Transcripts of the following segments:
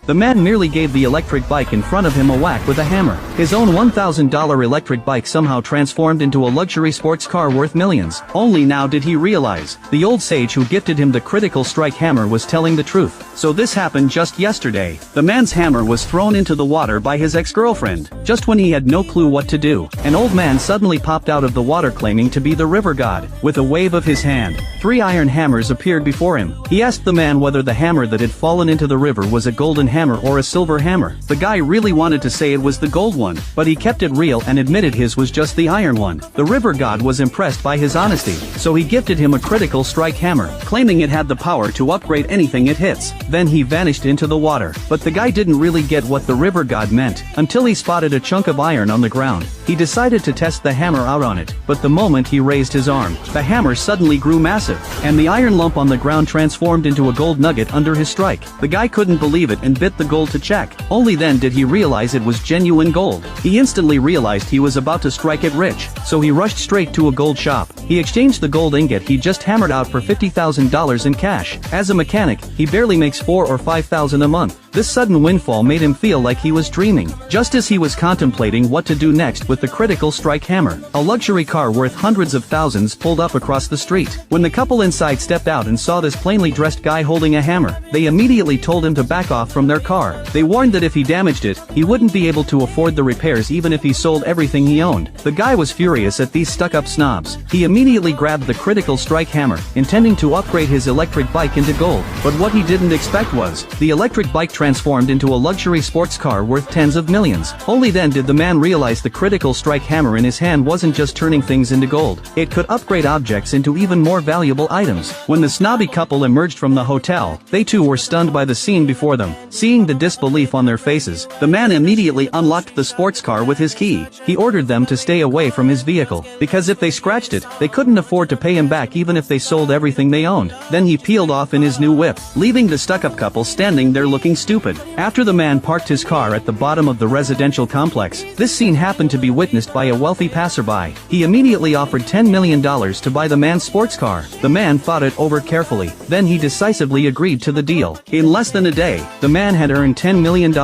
The man merely gave the electric bike in front of him a whack with a hammer. His own $1,000 electric bike somehow transformed into a luxury sports car worth millions. Only now did he realize, the old sage who gifted him the critical strike hammer was telling the truth. So this happened just yesterday. The man's hammer was thrown into the water by his ex-girlfriend. Just when he had no clue what to do, an old man suddenly popped out of the water claiming to be the river god. With a wave of his hand, 3 iron hammers appeared before him. He asked the man whether the hammer that had fallen into the river was a golden hammer or a silver hammer. The guy really wanted to say it was the gold one, but he kept it real and admitted his was just the iron one. The river god was impressed by his honesty, so he gifted him a critical strike hammer, claiming it had the power to upgrade anything it hits. Then he vanished into the water. But the guy didn't really get what the river god meant, until he spotted a chunk of iron on the ground. He decided to test the hammer out on it, but the moment he raised his arm, the hammer suddenly grew massive, and the iron lump on the ground transformed into a gold nugget under his strike. The guy couldn't believe it and bit the gold to check. Only then did he realize it was genuine gold. He instantly realized he was about to strike it rich, so he rushed straight to a gold shop. He exchanged the gold ingot he just hammered out for $50,000 in cash. As a mechanic, he barely makes $4,000 or $5,000 a month. This sudden windfall made him feel like he was dreaming. Just as he was contemplating what to do next with the critical strike hammer, a luxury car worth hundreds of thousands pulled up across the street. When the couple inside stepped out and saw this plainly dressed guy holding a hammer, they immediately told him to back off from their car. They warned that if he damaged it, he wouldn't be able to afford the repairs even if he sold everything he owned. The guy was furious at these stuck-up snobs. He immediately grabbed the critical strike hammer, intending to upgrade his electric bike into gold. But what he didn't expect was, the electric bike transformed into a luxury sports car worth tens of millions. Only then did the man realize the critical strike hammer in his hand wasn't just turning things into gold. It could upgrade objects into even more valuable items. When the snobby couple emerged from the hotel, they too were stunned by the scene before them. Seeing the disbelief on their faces, the man immediately unlocked the sports car with his key. He ordered them to stay away from his vehicle, because if they scratched it, they couldn't afford to pay him back even if they sold everything they owned. Then he peeled off in his new whip, leaving the stuck-up couple standing there looking stupid. After the man parked his car at the bottom of the residential complex, this scene happened to be witnessed by a wealthy passerby. He immediately offered $10 million to buy the man's sports car. The man thought it over carefully. Then he decisively agreed to the deal. In less than a day, the man had earned $10 million.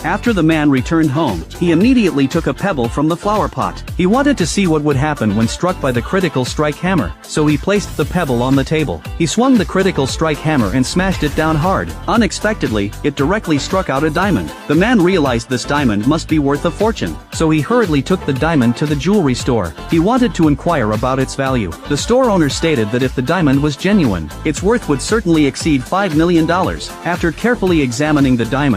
After the man returned home, he immediately took a pebble from the flower pot. He wanted to see what would happen when struck by the critical strike hammer, so he placed the pebble on the table. He swung the critical strike hammer and smashed it down hard. Unexpectedly, it directly struck out a diamond. The man realized this diamond must be worth a fortune, so he hurriedly took the diamond to the jewelry store. He wanted to inquire about its value. The store owner stated that if the diamond was genuine, its worth would certainly exceed $5 million. After carefully examining the diamond,